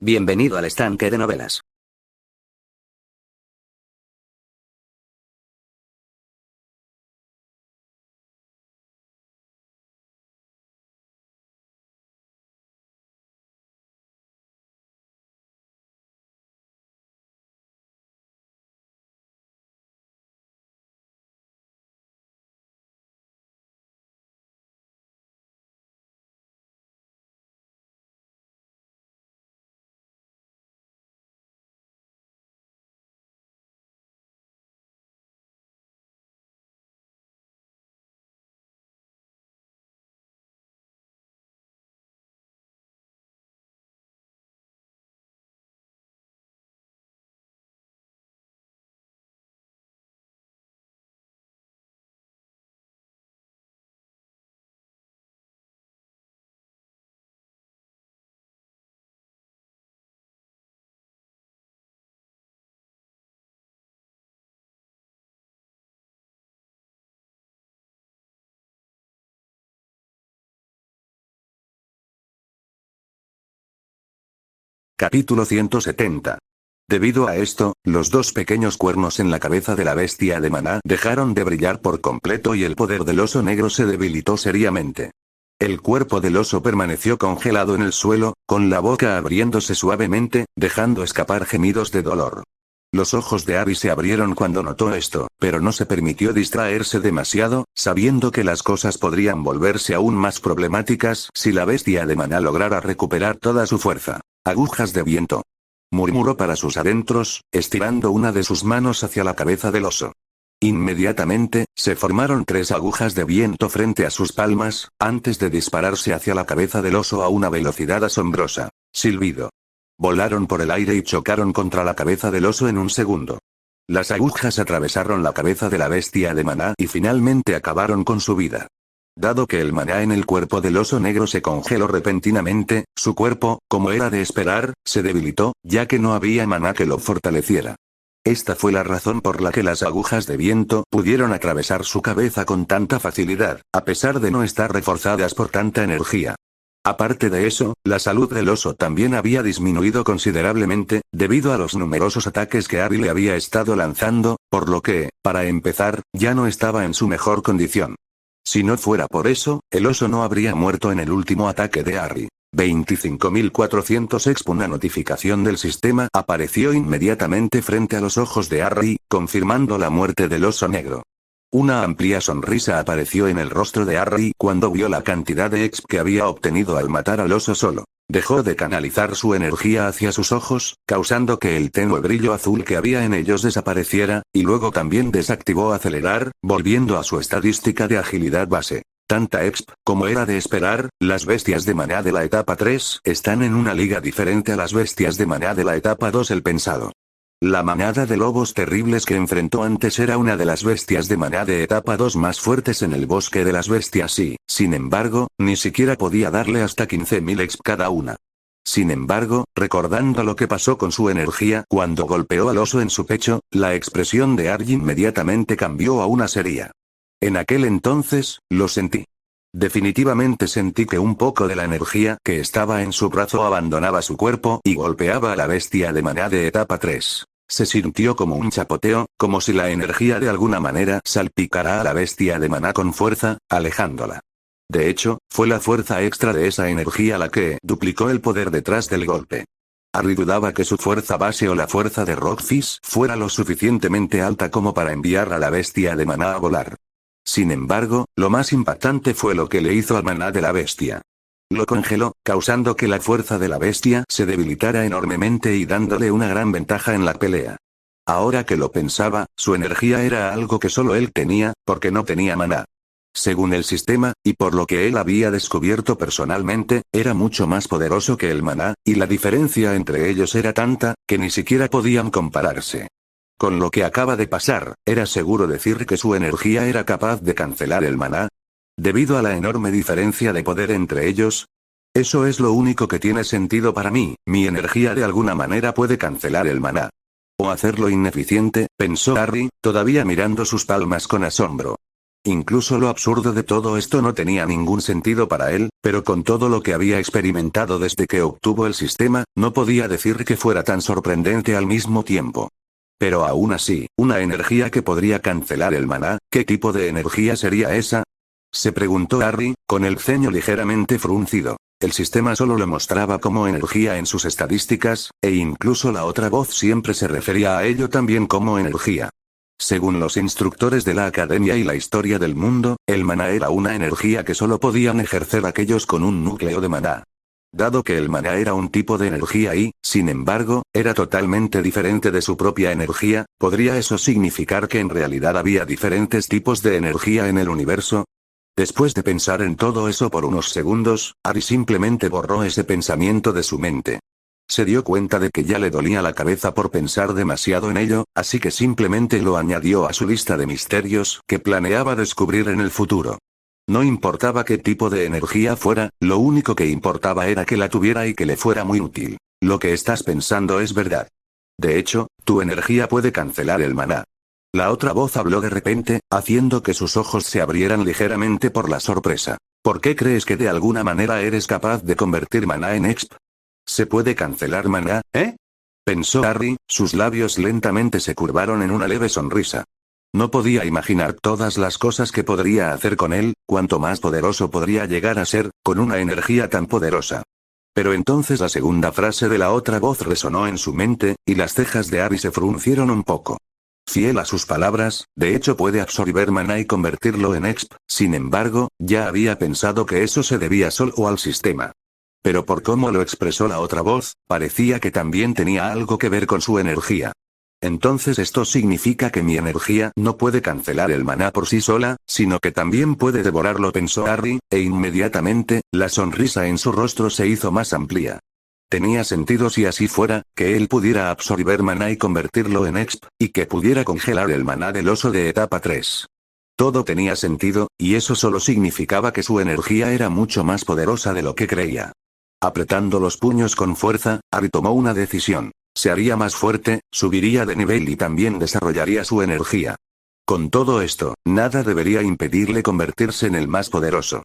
Bienvenido al estanque de novelas. Capítulo 170. Debido a esto, los dos pequeños cuernos en la cabeza de la bestia de Maná dejaron de brillar por completo y el poder del oso negro se debilitó seriamente. El cuerpo del oso permaneció congelado en el suelo, con la boca abriéndose suavemente, dejando escapar gemidos de dolor. Los ojos de Ari se abrieron cuando notó esto, pero no se permitió distraerse demasiado, sabiendo que las cosas podrían volverse aún más problemáticas si la bestia de Maná lograra recuperar toda su fuerza. Agujas de viento. Murmuró para sus adentros, estirando una de sus manos hacia la cabeza del oso. Inmediatamente, se formaron 3 agujas de viento frente a sus palmas, antes de dispararse hacia la cabeza del oso a una velocidad asombrosa. Silbido. Volaron por el aire y chocaron contra la cabeza del oso en un segundo. Las agujas atravesaron la cabeza de la bestia de Maná y finalmente acabaron con su vida. Dado que el maná en el cuerpo del oso negro se congeló repentinamente, su cuerpo, como era de esperar, se debilitó, ya que no había maná que lo fortaleciera. Esta fue la razón por la que las agujas de viento pudieron atravesar su cabeza con tanta facilidad, a pesar de no estar reforzadas por tanta energía. Aparte de eso, la salud del oso también había disminuido considerablemente, debido a los numerosos ataques que Ari le había estado lanzando, por lo que, para empezar, ya no estaba en su mejor condición. Si no fuera por eso, el oso no habría muerto en el último ataque de Harry. 25.400 exp. Una notificación del sistema apareció inmediatamente frente a los ojos de Harry, confirmando la muerte del oso negro. Una amplia sonrisa apareció en el rostro de Harry cuando vio la cantidad de exp que había obtenido al matar al oso solo. Dejó de canalizar su energía hacia sus ojos, causando que el tenue brillo azul que había en ellos desapareciera, y luego también desactivó acelerar, volviendo a su estadística de agilidad base. Tanta exp, como era de esperar, las bestias de maná de la etapa 3 están en una liga diferente a las bestias de maná de la etapa 2 el pensado. La manada de lobos terribles que enfrentó antes era una de las bestias de maná de etapa 2 más fuertes en el bosque de las bestias y, sin embargo, ni siquiera podía darle hasta 15.000 exp cada una. Sin embargo, recordando lo que pasó con su energía cuando golpeó al oso en su pecho, la expresión de Argy inmediatamente cambió a una seria. En aquel entonces, lo sentí. Definitivamente sentí que un poco de la energía que estaba en su brazo abandonaba su cuerpo y golpeaba a la bestia de maná de etapa 3. Se sintió como un chapoteo, como si la energía de alguna manera salpicara a la bestia de maná con fuerza, alejándola. De hecho, fue la fuerza extra de esa energía la que duplicó el poder detrás del golpe. Harry dudaba que su fuerza base o la fuerza de Rockfish fuera lo suficientemente alta como para enviar a la bestia de maná a volar. Sin embargo, lo más impactante fue lo que le hizo al maná de la bestia. Lo congeló, causando que la fuerza de la bestia se debilitara enormemente y dándole una gran ventaja en la pelea. Ahora que lo pensaba, su energía era algo que solo él tenía, porque no tenía maná. Según el sistema, y por lo que él había descubierto personalmente, era mucho más poderoso que el maná, y la diferencia entre ellos era tanta, que ni siquiera podían compararse. Con lo que acaba de pasar, ¿era seguro decir que su energía era capaz de cancelar el maná? Debido a la enorme diferencia de poder entre ellos. Eso es lo único que tiene sentido para mí, mi energía de alguna manera puede cancelar el maná. O hacerlo ineficiente, pensó Harry, todavía mirando sus palmas con asombro. Incluso lo absurdo de todo esto no tenía ningún sentido para él, pero con todo lo que había experimentado desde que obtuvo el sistema, no podía decir que fuera tan sorprendente al mismo tiempo. Pero aún así, una energía que podría cancelar el maná, ¿qué tipo de energía sería esa? Se preguntó Harry, con el ceño ligeramente fruncido. El sistema solo lo mostraba como energía en sus estadísticas, e incluso la otra voz siempre se refería a ello también como energía. Según los instructores de la academia y la historia del mundo, el maná era una energía que solo podían ejercer aquellos con un núcleo de maná. Dado que el maná era un tipo de energía y, sin embargo, era totalmente diferente de su propia energía, ¿podría eso significar que en realidad había diferentes tipos de energía en el universo? Después de pensar en todo eso por unos segundos, Harry simplemente borró ese pensamiento de su mente. Se dio cuenta de que ya le dolía la cabeza por pensar demasiado en ello, así que simplemente lo añadió a su lista de misterios que planeaba descubrir en el futuro. No importaba qué tipo de energía fuera, lo único que importaba era que la tuviera y que le fuera muy útil. Lo que estás pensando es verdad. De hecho, tu energía puede cancelar el maná. La otra voz habló de repente, haciendo que sus ojos se abrieran ligeramente por la sorpresa. ¿Por qué crees que de alguna manera eres capaz de convertir maná en exp? ¿Se puede cancelar maná, pensó Harry, sus labios lentamente se curvaron en una leve sonrisa. No podía imaginar todas las cosas que podría hacer con él, cuanto más poderoso podría llegar a ser, con una energía tan poderosa. Pero entonces la segunda frase de la otra voz resonó en su mente, y las cejas de Harry se fruncieron un poco. Fiel a sus palabras, de hecho puede absorber maná y convertirlo en exp, sin embargo, ya había pensado que eso se debía solo al sistema. Pero por cómo lo expresó la otra voz, parecía que también tenía algo que ver con su energía. Entonces esto significa que mi energía no puede cancelar el maná por sí sola, sino que también puede devorarlo, pensó Harry, e inmediatamente, la sonrisa en su rostro se hizo más amplia. Tenía sentido si así fuera, que él pudiera absorber maná y convertirlo en exp, y que pudiera congelar el maná del oso de etapa 3. Todo tenía sentido, y eso solo significaba que su energía era mucho más poderosa de lo que creía. Apretando los puños con fuerza, Harry tomó una decisión. Se haría más fuerte, subiría de nivel y también desarrollaría su energía. Con todo esto, nada debería impedirle convertirse en el más poderoso.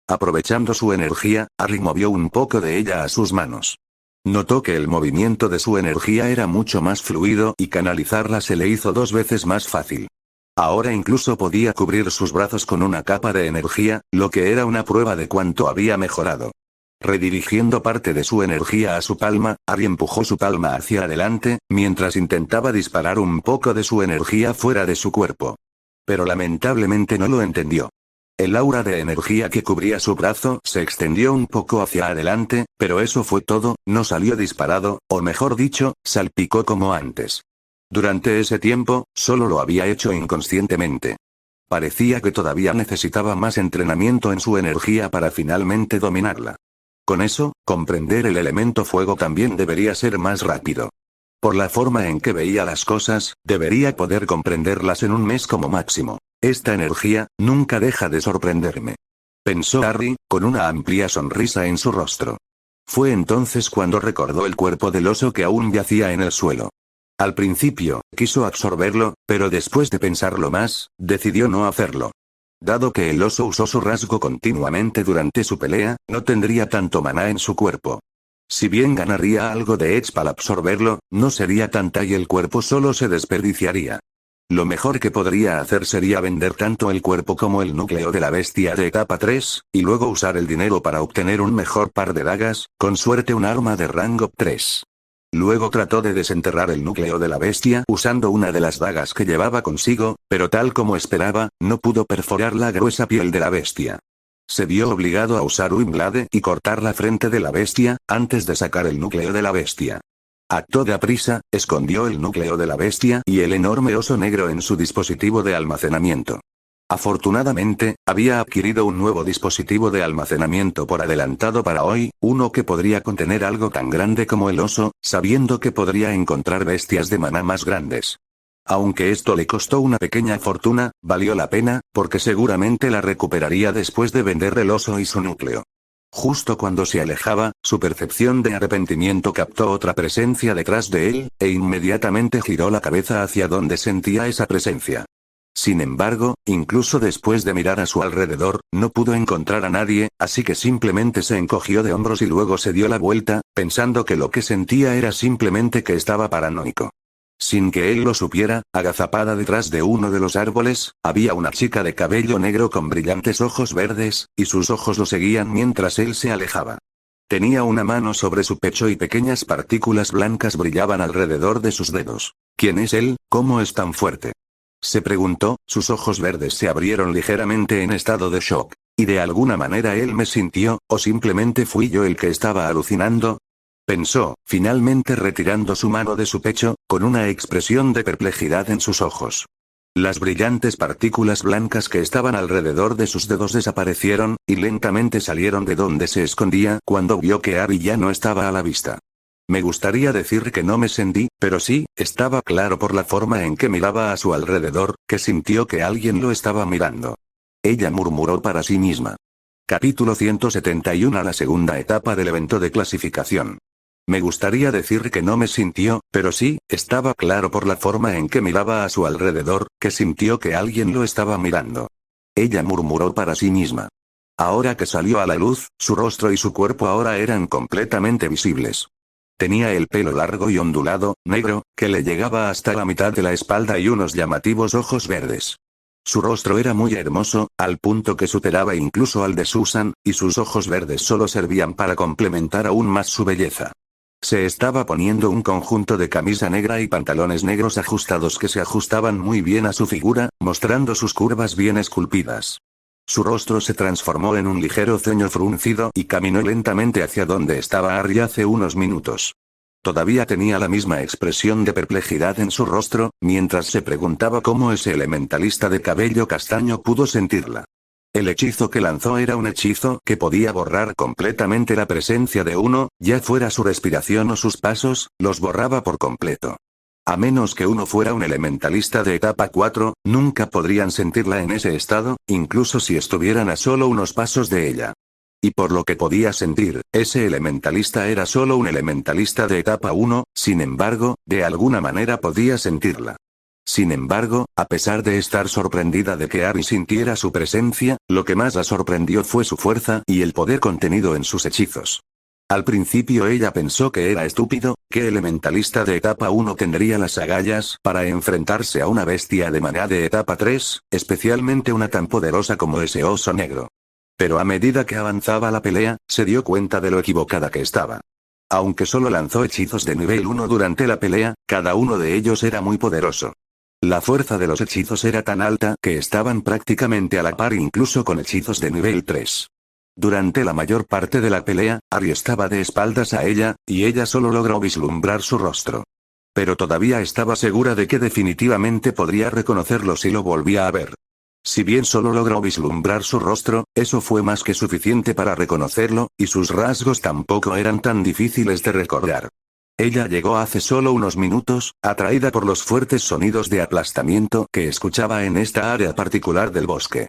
Aprovechando su energía, Harry movió un poco de ella a sus manos. Notó que el movimiento de su energía era mucho más fluido y canalizarla se le hizo 2 veces más fácil. Ahora incluso podía cubrir sus brazos con una capa de energía, lo que era una prueba de cuánto había mejorado. Redirigiendo parte de su energía a su palma, Harry empujó su palma hacia adelante, mientras intentaba disparar un poco de su energía fuera de su cuerpo. Pero lamentablemente no lo entendió. El aura de energía que cubría su brazo se extendió un poco hacia adelante, pero eso fue todo, no salió disparado, o mejor dicho, salpicó como antes. Durante ese tiempo, solo lo había hecho inconscientemente. Parecía que todavía necesitaba más entrenamiento en su energía para finalmente dominarla. Con eso, comprender el elemento fuego también debería ser más rápido. Por la forma en que veía las cosas, debería poder comprenderlas en un mes como máximo. Esta energía, nunca deja de sorprenderme. Pensó Harry, con una amplia sonrisa en su rostro. Fue entonces cuando recordó el cuerpo del oso que aún yacía en el suelo. Al principio, quiso absorberlo, pero después de pensarlo más, decidió no hacerlo. Dado que el oso usó su rasgo continuamente durante su pelea, no tendría tanto maná en su cuerpo. Si bien ganaría algo de exp al absorberlo, no sería tanta y el cuerpo solo se desperdiciaría. Lo mejor que podría hacer sería vender tanto el cuerpo como el núcleo de la bestia de etapa 3, y luego usar el dinero para obtener un mejor par de dagas, con suerte un arma de rango 3. Luego trató de desenterrar el núcleo de la bestia usando una de las dagas que llevaba consigo, pero tal como esperaba, no pudo perforar la gruesa piel de la bestia. Se vio obligado a usar Windblade y cortar la frente de la bestia, antes de sacar el núcleo de la bestia. Actuó de aprisa, escondió el núcleo de la bestia y el enorme oso negro en su dispositivo de almacenamiento. Afortunadamente, había adquirido un nuevo dispositivo de almacenamiento por adelantado para hoy, uno que podría contener algo tan grande como el oso, sabiendo que podría encontrar bestias de maná más grandes. Aunque esto le costó una pequeña fortuna, valió la pena, porque seguramente la recuperaría después de vender el oso y su núcleo. Justo cuando se alejaba, su percepción de arrepentimiento captó otra presencia detrás de él, e inmediatamente giró la cabeza hacia donde sentía esa presencia. Sin embargo, incluso después de mirar a su alrededor, no pudo encontrar a nadie, así que simplemente se encogió de hombros y luego se dio la vuelta, pensando que lo que sentía era simplemente que estaba paranoico. Sin que él lo supiera, agazapada detrás de uno de los árboles, había una chica de cabello negro con brillantes ojos verdes, y sus ojos lo seguían mientras él se alejaba. Tenía una mano sobre su pecho y pequeñas partículas blancas brillaban alrededor de sus dedos. ¿Quién es él? ¿Cómo es tan fuerte? Se preguntó, sus ojos verdes se abrieron ligeramente en estado de shock. ¿Y de alguna manera él me sintió, o simplemente fui yo el que estaba alucinando? Pensó, finalmente retirando su mano de su pecho, con una expresión de perplejidad en sus ojos. Las brillantes partículas blancas que estaban alrededor de sus dedos desaparecieron, y lentamente salieron de donde se escondía cuando vio que Abby ya no estaba a la vista. Me gustaría decir que no me sentí, pero sí, estaba claro por la forma en que miraba a su alrededor, que sintió que alguien lo estaba mirando. Ella murmuró para sí misma. Capítulo 171. La segunda etapa del evento de clasificación. Me gustaría decir que no me sintió, pero sí, estaba claro por la forma en que miraba a su alrededor, que sintió que alguien lo estaba mirando. Ella murmuró para sí misma. Ahora que salió a la luz, su rostro y su cuerpo ahora eran completamente visibles. Tenía el pelo largo y ondulado, negro, que le llegaba hasta la mitad de la espalda y unos llamativos ojos verdes. Su rostro era muy hermoso, al punto que superaba incluso al de Susan, y sus ojos verdes solo servían para complementar aún más su belleza. Se estaba poniendo un conjunto de camisa negra y pantalones negros ajustados que se ajustaban muy bien a su figura, mostrando sus curvas bien esculpidas. Su rostro se transformó en un ligero ceño fruncido y caminó lentamente hacia donde estaba Harry hace unos minutos. Todavía tenía la misma expresión de perplejidad en su rostro, mientras se preguntaba cómo ese elementalista de cabello castaño pudo sentirla. El hechizo que lanzó era un hechizo que podía borrar completamente la presencia de uno, ya fuera su respiración o sus pasos, los borraba por completo. A menos que uno fuera un elementalista de etapa 4, nunca podrían sentirla en ese estado, incluso si estuvieran a solo unos pasos de ella. Y por lo que podía sentir, ese elementalista era solo un elementalista de etapa 1, sin embargo, de alguna manera podía sentirla. Sin embargo, a pesar de estar sorprendida de que Abby sintiera su presencia, lo que más la sorprendió fue su fuerza y el poder contenido en sus hechizos. Al principio ella pensó que era estúpido, que elementalista de etapa 1 tendría las agallas para enfrentarse a una bestia de maná de etapa 3, especialmente una tan poderosa como ese oso negro. Pero a medida que avanzaba la pelea, se dio cuenta de lo equivocada que estaba. Aunque solo lanzó hechizos de nivel 1 durante la pelea, cada uno de ellos era muy poderoso. La fuerza de los hechizos era tan alta que estaban prácticamente a la par incluso con hechizos de nivel 3. Durante la mayor parte de la pelea, Harry estaba de espaldas a ella, y ella solo logró vislumbrar su rostro. Pero todavía estaba segura de que definitivamente podría reconocerlo si lo volvía a ver. Si bien solo logró vislumbrar su rostro, eso fue más que suficiente para reconocerlo, y sus rasgos tampoco eran tan difíciles de recordar. Ella llegó hace solo unos minutos, atraída por los fuertes sonidos de aplastamiento que escuchaba en esta área particular del bosque.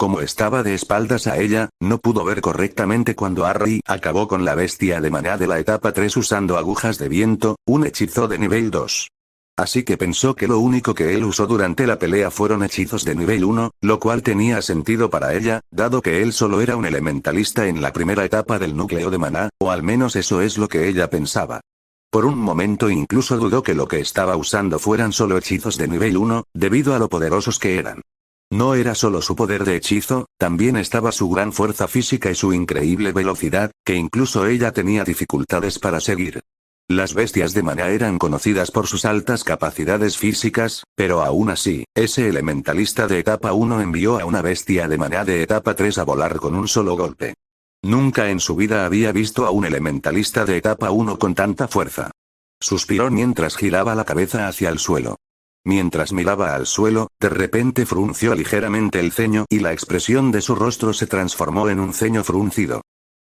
Como estaba de espaldas a ella, no pudo ver correctamente cuando Harry acabó con la bestia de maná de la etapa 3 usando agujas de viento, un hechizo de nivel 2. Así que pensó que lo único que él usó durante la pelea fueron hechizos de nivel 1, lo cual tenía sentido para ella, dado que él solo era un elementalista en la primera etapa del núcleo de maná, o al menos eso es lo que ella pensaba. Por un momento incluso dudó que lo que estaba usando fueran solo hechizos de nivel 1, debido a lo poderosos que eran. No era solo su poder de hechizo, también estaba su gran fuerza física y su increíble velocidad, que incluso ella tenía dificultades para seguir. Las bestias de maná eran conocidas por sus altas capacidades físicas, pero aún así, ese elementalista de etapa 1 envió a una bestia de maná de etapa 3 a volar con un solo golpe. Nunca en su vida había visto a un elementalista de etapa 1 con tanta fuerza. Suspiró mientras giraba la cabeza hacia el suelo. Mientras miraba al suelo, de repente frunció ligeramente el ceño y la expresión de su rostro se transformó en un ceño fruncido.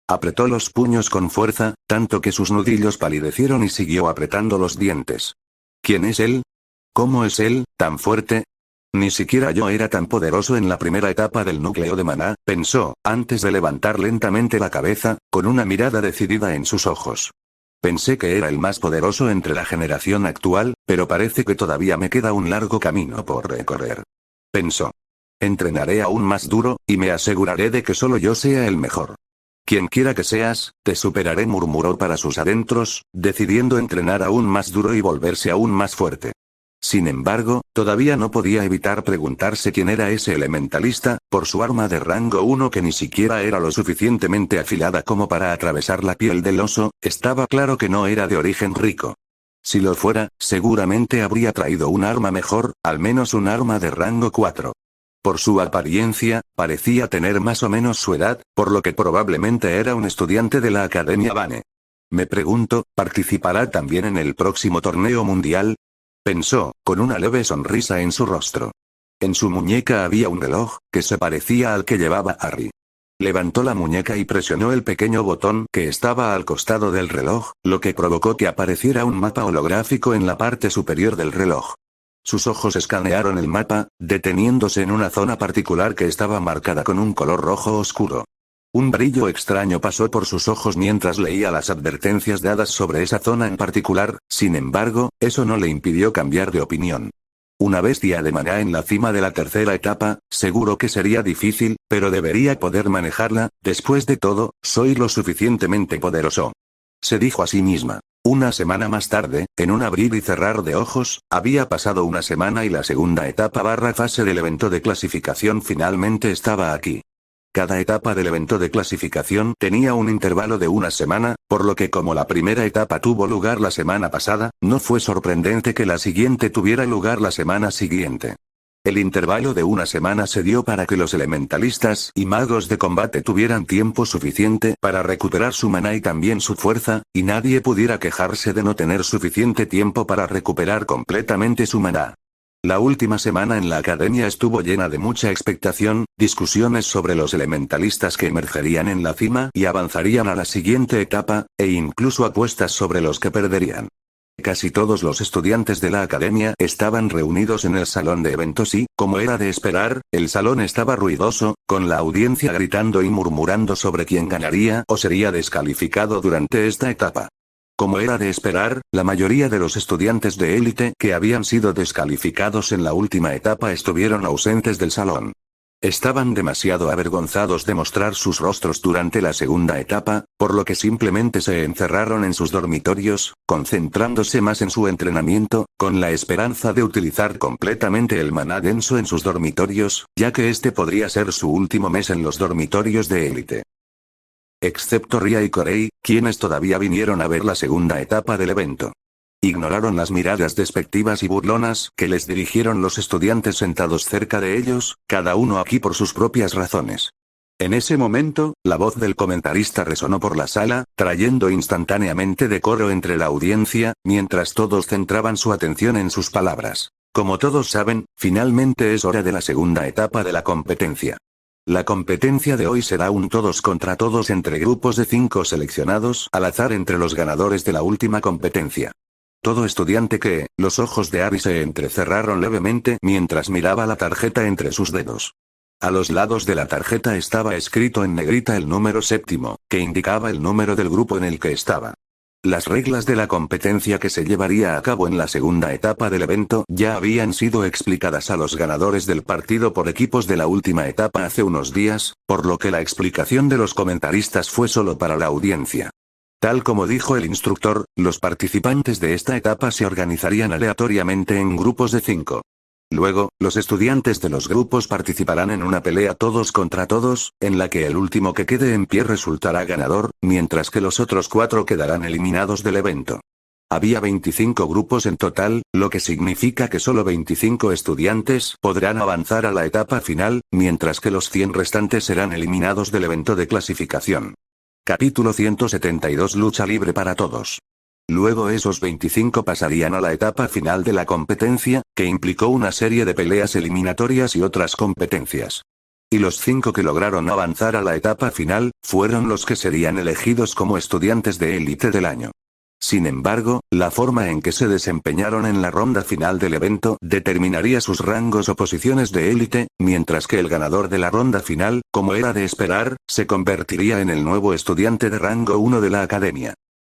Apretó los puños con fuerza, tanto que sus nudillos palidecieron y siguió apretando los dientes. ¿Quién es él? ¿Cómo es él, tan fuerte? Ni siquiera yo era tan poderoso en la primera etapa del núcleo de maná, pensó, antes de levantar lentamente la cabeza, con una mirada decidida en sus ojos. Pensé que era el más poderoso entre la generación actual, pero parece que todavía me queda un largo camino por recorrer. pensó. Entrenaré aún más duro, y me aseguraré de que solo yo sea el mejor. Quien quiera que seas, te superaré, murmuró para sus adentros, decidiendo entrenar aún más duro y volverse aún más fuerte. Sin embargo, todavía no podía evitar preguntarse quién era ese elementalista, por su arma de rango 1 que ni siquiera era lo suficientemente afilada como para atravesar la piel del oso. Estaba claro que no era de origen rico. Si lo fuera, seguramente habría traído un arma mejor, al menos un arma de rango 4. Por su apariencia, parecía tener más o menos su edad, por lo que probablemente era un estudiante de la Academia Bane. Me pregunto, ¿participará también en el próximo torneo mundial? Pensó, con una leve sonrisa en su rostro. En su muñeca había un reloj, que se parecía al que llevaba Harry. Levantó la muñeca y presionó el pequeño botón que estaba al costado del reloj, lo que provocó que apareciera un mapa holográfico en la parte superior del reloj. Sus ojos escanearon el mapa, deteniéndose en una zona particular que estaba marcada con un color rojo oscuro. Un brillo extraño pasó por sus ojos mientras leía las advertencias dadas sobre esa zona en particular. Sin embargo, eso no le impidió cambiar de opinión. Una bestia de maná en la cima de la tercera etapa, seguro que sería difícil, pero debería poder manejarla. Después de todo, soy lo suficientemente poderoso. Se dijo a sí misma. Una semana más tarde, en un abrir y cerrar de ojos, había pasado una semana y la segunda etapa fase del evento de clasificación finalmente estaba aquí. Cada etapa del evento de clasificación tenía un intervalo de una semana, por lo que como la primera etapa tuvo lugar la semana pasada, no fue sorprendente que la siguiente tuviera lugar la semana siguiente. El intervalo de una semana se dio para que los elementalistas y magos de combate tuvieran tiempo suficiente para recuperar su maná y también su fuerza, y nadie pudiera quejarse de no tener suficiente tiempo para recuperar completamente su maná. La última semana en la academia estuvo llena de mucha expectación, discusiones sobre los elementalistas que emergerían en la cima y avanzarían a la siguiente etapa, e incluso apuestas sobre los que perderían. Casi todos los estudiantes de la academia estaban reunidos en el salón de eventos y, como era de esperar, el salón estaba ruidoso, con la audiencia gritando y murmurando sobre quién ganaría o sería descalificado durante esta etapa. Como era de esperar, la mayoría de los estudiantes de élite que habían sido descalificados en la última etapa estuvieron ausentes del salón. Estaban demasiado avergonzados de mostrar sus rostros durante la segunda etapa, por lo que simplemente se encerraron en sus dormitorios, concentrándose más en su entrenamiento, con la esperanza de utilizar completamente el maná denso en sus dormitorios, ya que este podría ser su último mes en los dormitorios de élite. Excepto Ria y Corey, quienes todavía vinieron a ver la segunda etapa del evento. Ignoraron las miradas despectivas y burlonas que les dirigieron los estudiantes sentados cerca de ellos, cada uno aquí por sus propias razones. En ese momento, la voz del comentarista resonó por la sala, trayendo instantáneamente decoro entre la audiencia, mientras todos centraban su atención en sus palabras. Como todos saben, finalmente es hora de la segunda etapa de la competencia. La competencia de hoy será un todos contra todos entre grupos de 5 seleccionados al azar entre los ganadores de la última competencia. Todo estudiante que, los ojos de Harry se entrecerraron levemente mientras miraba la tarjeta entre sus dedos. A los lados de la tarjeta estaba escrito en negrita el número 7, que indicaba el número del grupo en el que estaba. Las reglas de la competencia que se llevaría a cabo en la segunda etapa del evento ya habían sido explicadas a los ganadores del partido por equipos de la última etapa hace unos días, por lo que la explicación de los comentaristas fue solo para la audiencia. Tal como dijo el instructor, los participantes de esta etapa se organizarían aleatoriamente en grupos de 5. Luego, los estudiantes de los grupos participarán en una pelea todos contra todos, en la que el último que quede en pie resultará ganador, mientras que los otros 4 quedarán eliminados del evento. Había 25 grupos en total, lo que significa que solo 25 estudiantes podrán avanzar a la etapa final, mientras que los 100 restantes serán eliminados del evento de clasificación. Capítulo 172 Lucha libre para todos. Luego esos 25 pasarían a la etapa final de la competencia, que implicó una serie de peleas eliminatorias y otras competencias. Y los 5 que lograron avanzar a la etapa final, fueron los que serían elegidos como estudiantes de élite del año. Sin embargo, la forma en que se desempeñaron en la ronda final del evento determinaría sus rangos o posiciones de élite, mientras que el ganador de la ronda final, como era de esperar, se convertiría en el nuevo estudiante de rango 1 de la academia.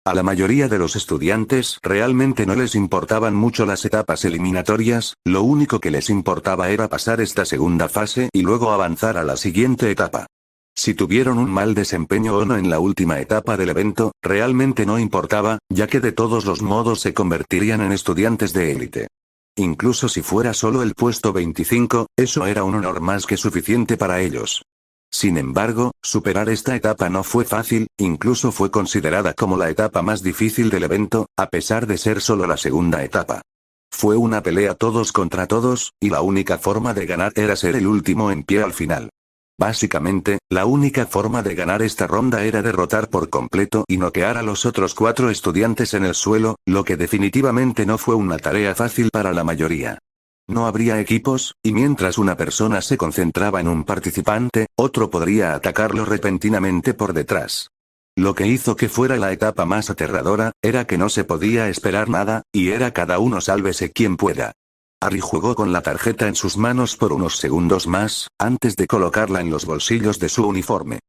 A la mayoría de los estudiantes realmente no les importaban mucho las etapas eliminatorias, lo único que les importaba era pasar esta segunda fase y luego avanzar a la siguiente etapa. Si tuvieron un mal desempeño o no en la última etapa del evento, realmente no importaba, ya que de todos los modos se convertirían en estudiantes de élite. Incluso si fuera solo el puesto 25, eso era un honor más que suficiente para ellos. Sin embargo, superar esta etapa no fue fácil, incluso fue considerada como la etapa más difícil del evento, a pesar de ser solo la segunda etapa. Fue una pelea todos contra todos, y la única forma de ganar era ser el último en pie al final. Básicamente, la única forma de ganar esta ronda era derrotar por completo y noquear a los otros 4 estudiantes en el suelo, lo que definitivamente no fue una tarea fácil para la mayoría. No habría equipos, y mientras una persona se concentraba en un participante, otro podría atacarlo repentinamente por detrás. Lo que hizo que fuera la etapa más aterradora, era que no se podía esperar nada, y era cada uno sálvese quien pueda. Harry jugó con la tarjeta en sus manos por unos segundos más, antes de colocarla en los bolsillos de su uniforme.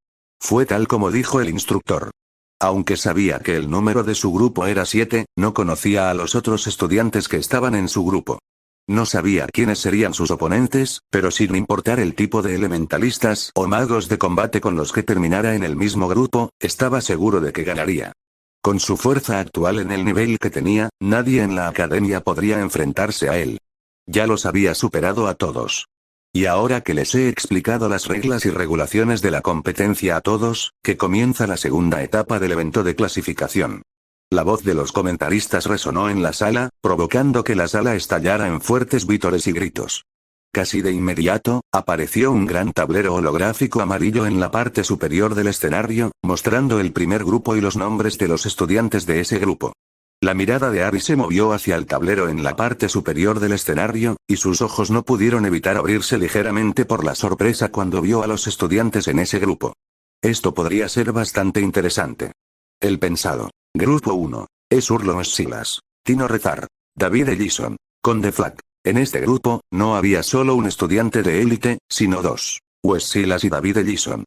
Fue tal como dijo el instructor. Aunque sabía que el número de su grupo era 7, no conocía a los otros estudiantes que estaban en su grupo. No sabía quiénes serían sus oponentes, pero sin importar el tipo de elementalistas o magos de combate con los que terminara en el mismo grupo, estaba seguro de que ganaría. Con su fuerza actual en el nivel que tenía, nadie en la academia podría enfrentarse a él. Ya los había superado a todos. Y ahora que les he explicado las reglas y regulaciones de la competencia a todos, que comienza la segunda etapa del evento de clasificación. La voz de los comentaristas resonó en la sala, provocando que la sala estallara en fuertes vítores y gritos. Casi de inmediato, apareció un gran tablero holográfico amarillo en la parte superior del escenario, mostrando el primer grupo y los nombres de los estudiantes de ese grupo. La mirada de Harry se movió hacia el tablero en la parte superior del escenario, y sus ojos no pudieron evitar abrirse ligeramente por la sorpresa cuando vio a los estudiantes en ese grupo. Esto podría ser bastante interesante. Él pensado. Grupo 1. Esurlo Wes Silas, Tino Rezar, David Ellison, Conde Flack. En este grupo, no había solo un estudiante de élite, sino 2. Wes Silas y David Ellison.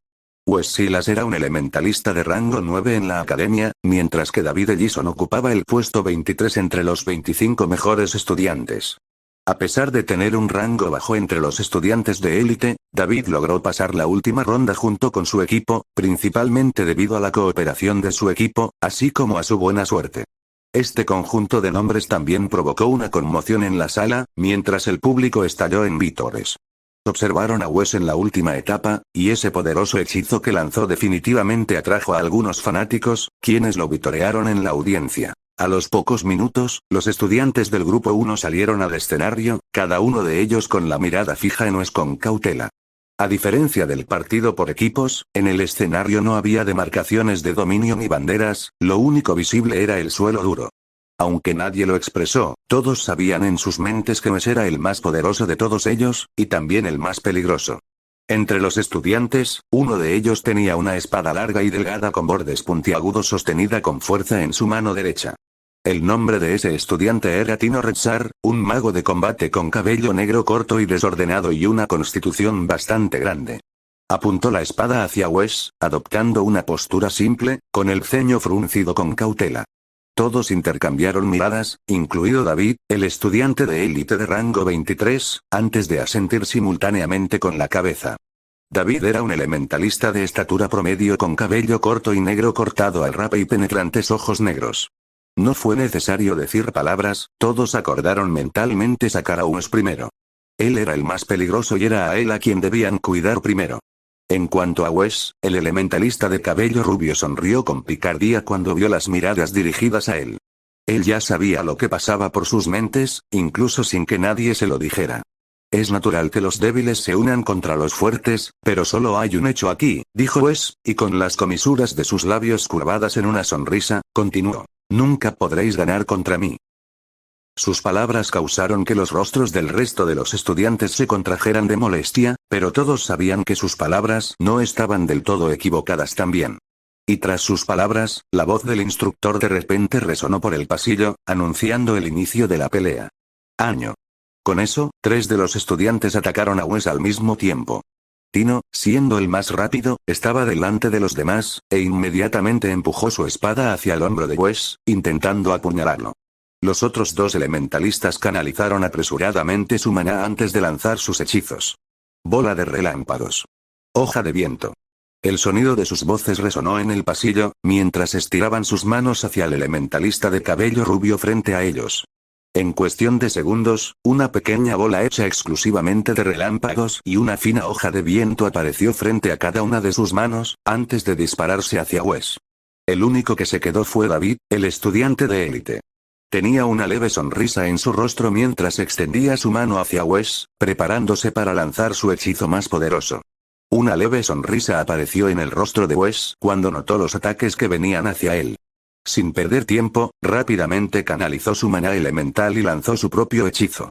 Wes Silas era un elementalista de rango 9 en la academia, mientras que David Ellison ocupaba el puesto 23 entre los 25 mejores estudiantes. A pesar de tener un rango bajo entre los estudiantes de élite, David logró pasar la última ronda junto con su equipo, principalmente debido a la cooperación de su equipo, así como a su buena suerte. Este conjunto de nombres también provocó una conmoción en la sala, mientras el público estalló en vítores. Observaron a Wes en la última etapa, y ese poderoso hechizo que lanzó definitivamente atrajo a algunos fanáticos, quienes lo vitorearon en la audiencia. A los pocos minutos, los estudiantes del grupo 1 salieron al escenario, cada uno de ellos con la mirada fija en Wes con cautela. A diferencia del partido por equipos, en el escenario no había demarcaciones de dominio ni banderas, lo único visible era el suelo duro. Aunque nadie lo expresó, todos sabían en sus mentes que Wes era el más poderoso de todos ellos, y también el más peligroso. Entre los estudiantes, uno de ellos tenía una espada larga y delgada con bordes puntiagudos sostenida con fuerza en su mano derecha. El nombre de ese estudiante era Tino Rezar, un mago de combate con cabello negro corto y desordenado y una constitución bastante grande. Apuntó la espada hacia Wes, adoptando una postura simple, con el ceño fruncido con cautela. Todos intercambiaron miradas, incluido David, el estudiante de élite de rango 23, antes de asentir simultáneamente con la cabeza. David era un elementalista de estatura promedio con cabello corto y negro cortado al rape y penetrantes ojos negros. No fue necesario decir palabras, todos acordaron mentalmente sacar a Wes primero. Él era el más peligroso y era a él a quien debían cuidar primero. En cuanto a Wes, el elementalista de cabello rubio sonrió con picardía cuando vio las miradas dirigidas a él. Él ya sabía lo que pasaba por sus mentes, incluso sin que nadie se lo dijera. Es natural que los débiles se unan contra los fuertes, pero solo hay un hecho aquí, dijo Wes, y con las comisuras de sus labios curvadas en una sonrisa, continuó. Nunca podréis ganar contra mí. Sus palabras causaron que los rostros del resto de los estudiantes se contrajeran de molestia, pero todos sabían que sus palabras no estaban del todo equivocadas también. Y tras sus palabras, la voz del instructor de repente resonó por el pasillo, anunciando el inicio de la pelea. Año. Con eso, 3 de los estudiantes atacaron a Wes al mismo tiempo. Tino, siendo el más rápido, estaba delante de los demás, e inmediatamente empujó su espada hacia el hombro de Wes, intentando apuñalarlo. Los otros dos elementalistas canalizaron apresuradamente su maná antes de lanzar sus hechizos. Bola de relámpagos. Hoja de viento. El sonido de sus voces resonó en el pasillo, mientras estiraban sus manos hacia el elementalista de cabello rubio frente a ellos. En cuestión de segundos, una pequeña bola hecha exclusivamente de relámpagos y una fina hoja de viento apareció frente a cada una de sus manos, antes de dispararse hacia Wes. El único que se quedó fue David, el estudiante de élite. Tenía una leve sonrisa en su rostro mientras extendía su mano hacia Wes, preparándose para lanzar su hechizo más poderoso. Una leve sonrisa apareció en el rostro de Wes cuando notó los ataques que venían hacia él. Sin perder tiempo, rápidamente canalizó su maná elemental y lanzó su propio hechizo.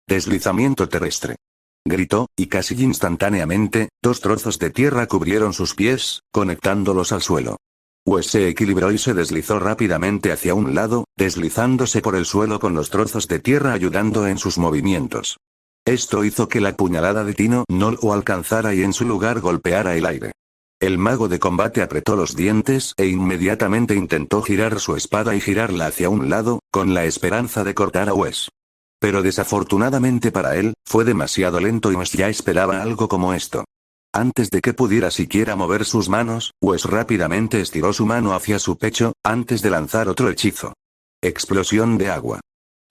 Deslizamiento terrestre. Gritó, y casi instantáneamente, dos trozos de tierra cubrieron sus pies, conectándolos al suelo. Wes se equilibró y se deslizó rápidamente hacia un lado, deslizándose por el suelo con los trozos de tierra ayudando en sus movimientos. Esto hizo que la puñalada de Tino no lo alcanzara y en su lugar golpeara el aire. El mago de combate apretó los dientes e inmediatamente intentó girar su espada y girarla hacia un lado, con la esperanza de cortar a Wes. Pero desafortunadamente para él, fue demasiado lento y Wes ya esperaba algo como esto. Antes de que pudiera siquiera mover sus manos, Wes rápidamente estiró su mano hacia su pecho, antes de lanzar otro hechizo. Explosión de agua.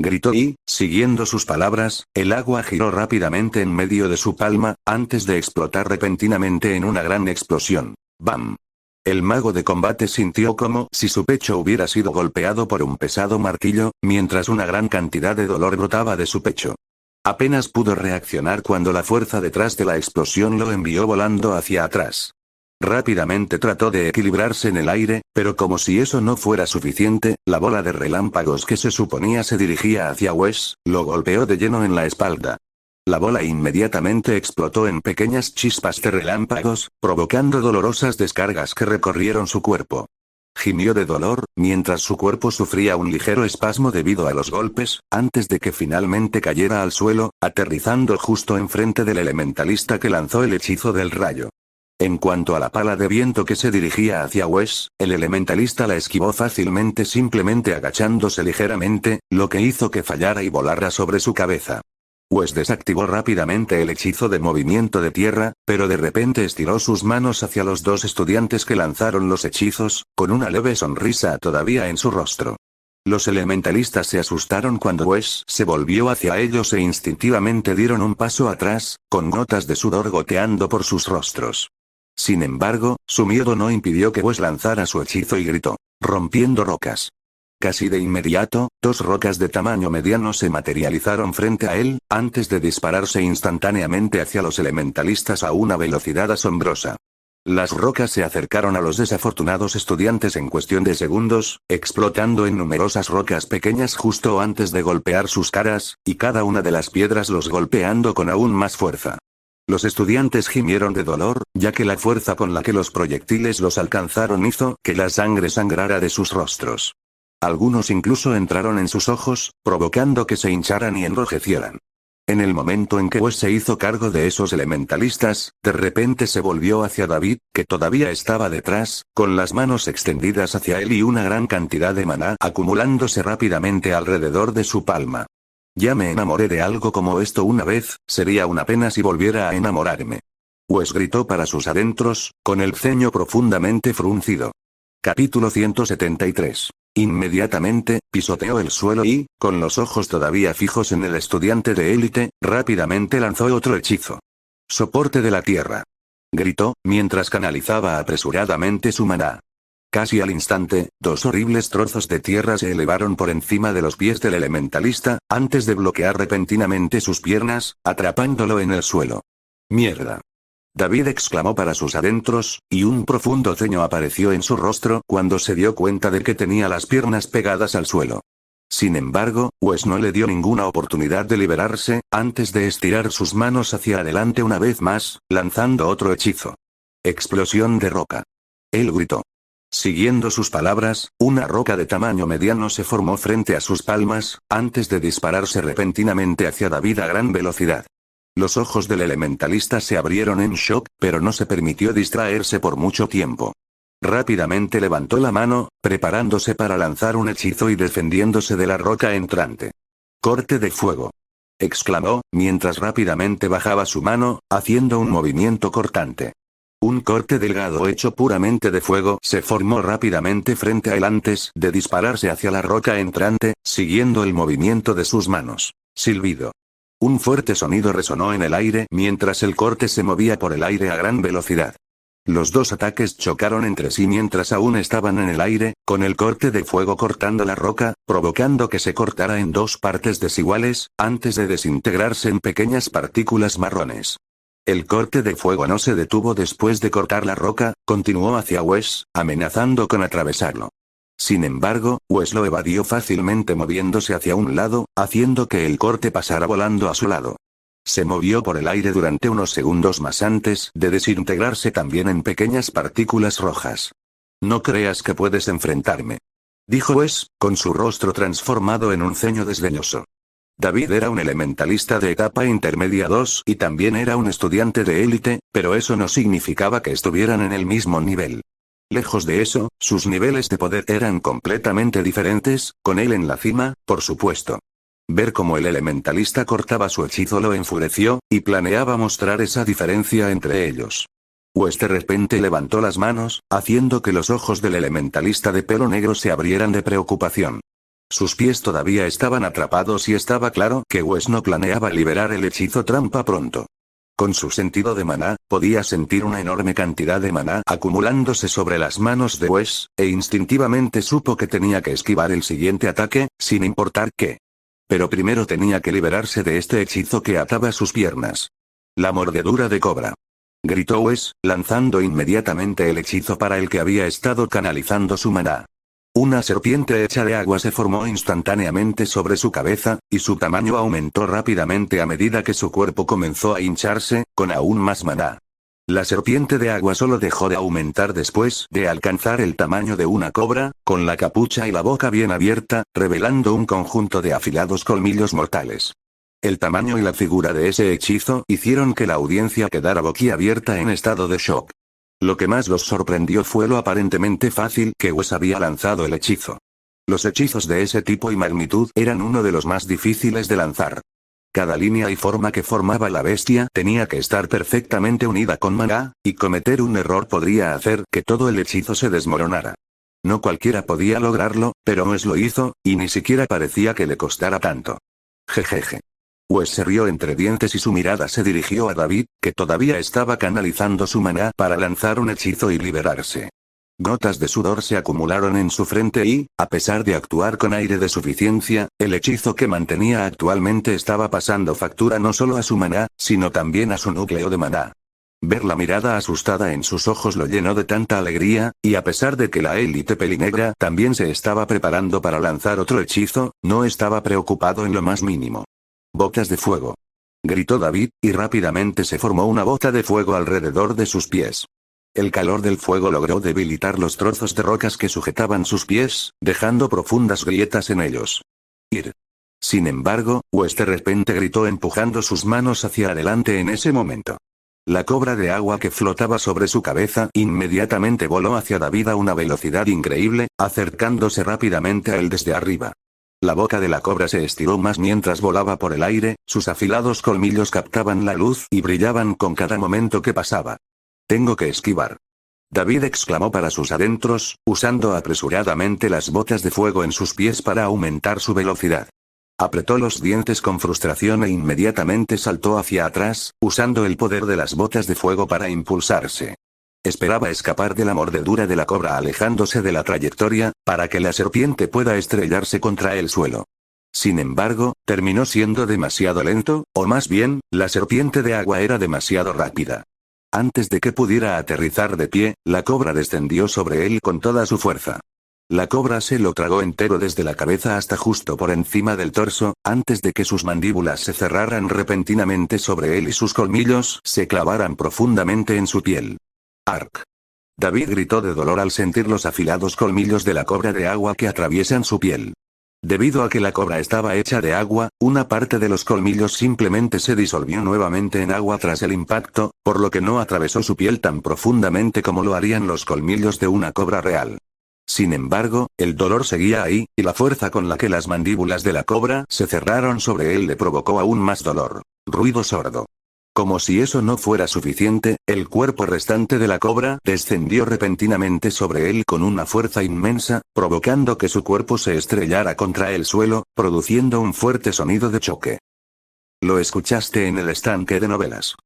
Gritó y, siguiendo sus palabras, el agua giró rápidamente en medio de su palma, antes de explotar repentinamente en una gran explosión. ¡Bam! El mago de combate sintió como si su pecho hubiera sido golpeado por un pesado martillo, mientras una gran cantidad de dolor brotaba de su pecho. Apenas pudo reaccionar cuando la fuerza detrás de la explosión lo envió volando hacia atrás. Rápidamente trató de equilibrarse en el aire, pero como si eso no fuera suficiente, la bola de relámpagos que se suponía se dirigía hacia Wes, lo golpeó de lleno en la espalda. La bola inmediatamente explotó en pequeñas chispas de relámpagos, provocando dolorosas descargas que recorrieron su cuerpo. Gimió de dolor, mientras su cuerpo sufría un ligero espasmo debido a los golpes, antes de que finalmente cayera al suelo, aterrizando justo enfrente del elementalista que lanzó el hechizo del rayo. En cuanto a la pala de viento que se dirigía hacia Wes, el elementalista la esquivó fácilmente simplemente agachándose ligeramente, lo que hizo que fallara y volara sobre su cabeza. Wes desactivó rápidamente el hechizo de movimiento de tierra, pero de repente estiró sus manos hacia los dos estudiantes que lanzaron los hechizos, con una leve sonrisa todavía en su rostro. Los elementalistas se asustaron cuando Wes se volvió hacia ellos e instintivamente dieron un paso atrás, con gotas de sudor goteando por sus rostros. Sin embargo, su miedo no impidió que Wes lanzara su hechizo y gritó, rompiendo rocas. Casi de inmediato, dos rocas de tamaño mediano se materializaron frente a él, antes de dispararse instantáneamente hacia los elementalistas a una velocidad asombrosa. Las rocas se acercaron a los desafortunados estudiantes en cuestión de segundos, explotando en numerosas rocas pequeñas justo antes de golpear sus caras, y cada una de las piedras los golpeando con aún más fuerza. Los estudiantes gimieron de dolor, ya que la fuerza con la que los proyectiles los alcanzaron hizo que la sangre sangrara de sus rostros. Algunos incluso entraron en sus ojos, provocando que se hincharan y enrojecieran. En el momento en que Wes se hizo cargo de esos elementalistas, de repente se volvió hacia David, que todavía estaba detrás, con las manos extendidas hacia él y una gran cantidad de maná acumulándose rápidamente alrededor de su palma. Ya me enamoré de algo como esto una vez, sería una pena si volviera a enamorarme. Wes gritó para sus adentros, con el ceño profundamente fruncido. Capítulo 173. Inmediatamente, pisoteó el suelo y, con los ojos todavía fijos en el estudiante de élite, rápidamente lanzó otro hechizo. Soporte de la tierra. Gritó, mientras canalizaba apresuradamente su maná. Casi al instante, dos horribles trozos de tierra se elevaron por encima de los pies del elementalista, antes de bloquear repentinamente sus piernas, atrapándolo en el suelo. ¡Mierda! David exclamó para sus adentros, y un profundo ceño apareció en su rostro cuando se dio cuenta de que tenía las piernas pegadas al suelo. Sin embargo, Wes no le dio ninguna oportunidad de liberarse, antes de estirar sus manos hacia adelante una vez más, lanzando otro hechizo. Explosión de roca. Él gritó. Siguiendo sus palabras, una roca de tamaño mediano se formó frente a sus palmas, antes de dispararse repentinamente hacia David a gran velocidad. Los ojos del elementalista se abrieron en shock, pero no se permitió distraerse por mucho tiempo. Rápidamente levantó la mano, preparándose para lanzar un hechizo y defendiéndose de la roca entrante. «Corte de fuego», exclamó, mientras rápidamente bajaba su mano, haciendo un movimiento cortante. Un corte delgado hecho puramente de fuego se formó rápidamente frente a él antes de dispararse hacia la roca entrante, siguiendo el movimiento de sus manos. Silbido. Un fuerte sonido resonó en el aire mientras el corte se movía por el aire a gran velocidad. Los dos ataques chocaron entre sí mientras aún estaban en el aire, con el corte de fuego cortando la roca, provocando que se cortara en dos partes desiguales, antes de desintegrarse en pequeñas partículas marrones. El corte de fuego no se detuvo después de cortar la roca, continuó hacia Wes, amenazando con atravesarlo. Sin embargo, Wes lo evadió fácilmente moviéndose hacia un lado, haciendo que el corte pasara volando a su lado. Se movió por el aire durante unos segundos más antes de desintegrarse también en pequeñas partículas rojas. «No creas que puedes enfrentarme», dijo Wes, con su rostro transformado en un ceño desdeñoso. David era un elementalista de etapa intermedia 2 y también era un estudiante de élite, pero eso no significaba que estuvieran en el mismo nivel. Lejos de eso, sus niveles de poder eran completamente diferentes, con él en la cima, por supuesto. Ver cómo el elementalista cortaba su hechizo lo enfureció, y planeaba mostrar esa diferencia entre ellos. Wes de repente levantó las manos, haciendo que los ojos del elementalista de pelo negro se abrieran de preocupación. Sus pies todavía estaban atrapados y estaba claro que Wes no planeaba liberar el hechizo trampa pronto. Con su sentido de maná, podía sentir una enorme cantidad de maná acumulándose sobre las manos de Wes, e instintivamente supo que tenía que esquivar el siguiente ataque, sin importar qué. Pero primero tenía que liberarse de este hechizo que ataba sus piernas. La mordedura de cobra. Gritó Wes, lanzando inmediatamente el hechizo para el que había estado canalizando su maná. Una serpiente hecha de agua se formó instantáneamente sobre su cabeza, y su tamaño aumentó rápidamente a medida que su cuerpo comenzó a hincharse, con aún más maná. La serpiente de agua solo dejó de aumentar después de alcanzar el tamaño de una cobra, con la capucha y la boca bien abierta, revelando un conjunto de afilados colmillos mortales. El tamaño y la figura de ese hechizo hicieron que la audiencia quedara boquiabierta en estado de shock. Lo que más los sorprendió fue lo aparentemente fácil que Wes había lanzado el hechizo. Los hechizos de ese tipo y magnitud eran uno de los más difíciles de lanzar. Cada línea y forma que formaba la bestia tenía que estar perfectamente unida con maná, y cometer un error podría hacer que todo el hechizo se desmoronara. No cualquiera podía lograrlo, pero Wes lo hizo, y ni siquiera parecía que le costara tanto. Jejeje. Wes se rió entre dientes y su mirada se dirigió a David, que todavía estaba canalizando su maná para lanzar un hechizo y liberarse. Gotas de sudor se acumularon en su frente y, a pesar de actuar con aire de suficiencia, el hechizo que mantenía actualmente estaba pasando factura no solo a su maná, sino también a su núcleo de maná. Ver la mirada asustada en sus ojos lo llenó de tanta alegría, y a pesar de que la élite pelinegra también se estaba preparando para lanzar otro hechizo, no estaba preocupado en lo más mínimo. «Botas de fuego», gritó David, y rápidamente se formó una bota de fuego alrededor de sus pies. El calor del fuego logró debilitar los trozos de rocas que sujetaban sus pies, dejando profundas grietas en ellos. «Ir». Sin embargo, Wes de repente gritó empujando sus manos hacia adelante en ese momento. La cobra de agua que flotaba sobre su cabeza inmediatamente voló hacia David a una velocidad increíble, acercándose rápidamente a él desde arriba. La boca de la cobra se estiró más mientras volaba por el aire, sus afilados colmillos captaban la luz y brillaban con cada momento que pasaba. «Tengo que esquivar», David exclamó para sus adentros, usando apresuradamente las botas de fuego en sus pies para aumentar su velocidad. Apretó los dientes con frustración e inmediatamente saltó hacia atrás, usando el poder de las botas de fuego para impulsarse. Esperaba escapar de la mordedura de la cobra alejándose de la trayectoria, para que la serpiente pueda estrellarse contra el suelo. Sin embargo, terminó siendo demasiado lento, o más bien, la serpiente de agua era demasiado rápida. Antes de que pudiera aterrizar de pie, la cobra descendió sobre él con toda su fuerza. La cobra se lo tragó entero desde la cabeza hasta justo por encima del torso, antes de que sus mandíbulas se cerraran repentinamente sobre él y sus colmillos se clavaran profundamente en su piel. «Ark». David gritó de dolor al sentir los afilados colmillos de la cobra de agua que atraviesan su piel. Debido a que la cobra estaba hecha de agua, una parte de los colmillos simplemente se disolvió nuevamente en agua tras el impacto, por lo que no atravesó su piel tan profundamente como lo harían los colmillos de una cobra real. Sin embargo, el dolor seguía ahí, y la fuerza con la que las mandíbulas de la cobra se cerraron sobre él le provocó aún más dolor. Ruido sordo. Como si eso no fuera suficiente, el cuerpo restante de la cobra descendió repentinamente sobre él con una fuerza inmensa, provocando que su cuerpo se estrellara contra el suelo, produciendo un fuerte sonido de choque. Lo escuchaste en el estanque de novelas.